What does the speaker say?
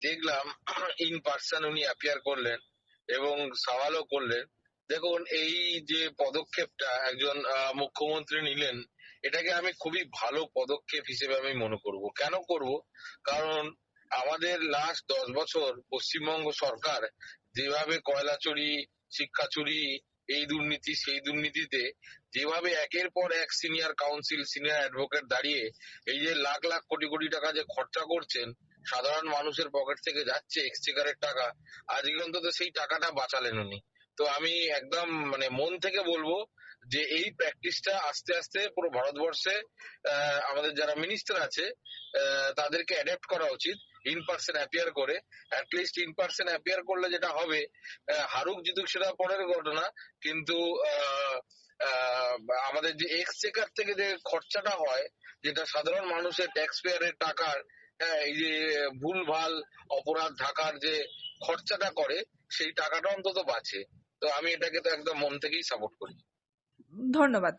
দেখলাম in person উনি appear করলেন এবং সওয়ালও করলেন। দেখুন, এই যে পদক্ষেপটা একজন মুখ্যমন্ত্রী নিলেন, এটাকে আমি খুবই ভালো পদক্ষেপ হিসেবে আমি মনে করব। কেন করব? কারণ আমাদের লাস্ট 10 বছর পশ্চিমবঙ্গ সরকার যেভাবে কয়লা চুরি, শিক্ষা চুরি, এই দুর্নীতি সেই দুর্নীতিতে যেভাবে একের পর এক সিনিয়র কাউন্সিল, সিনিয়র অ্যাডভোকেট দাঁড়িয়ে এই যে লাখ লাখ কোটি কোটি টাকা যে খরচা করছেন, সাধারণ মানুষের পকেট থেকে যাচ্ছে এক্সচেকারের টাকা, আজকে অন্তত সেই টাকাটা বাঁচালেন উনি। তো আমি একদম মানে মন থেকে বলবো যে এই প্র্যাকটিসটা আস্তে আস্তে পুরো ভারতবর্ষে আমাদের যারা মিনিস্টার আছে তাদেরকে অ্যাডাপ্ট করা উচিত। ইন পার্সন অ্যাপিয়ার করে, অ্যাটলিস্ট ইন পার্সন অ্যাপিয়ার করলে যেটা হবে, হারুক জিতুক সেটা পরের ঘটনা, কিন্তু আহ, আহ, আমাদের যে এক্সচেকার থেকে যে খরচাটা হয়, যেটা সাধারণ মানুষের ট্যাক্স পেয়ারের টাকার, হ্যাঁ, এই যে ভুলভাল অপরাধ ঢাকার যে খরচাটা করে, সেই টাকাটা অন্তত বাঁচে। তো আমি এটাকে তো একদম মন থেকেই সাপোর্ট করি। ধন্যবাদ।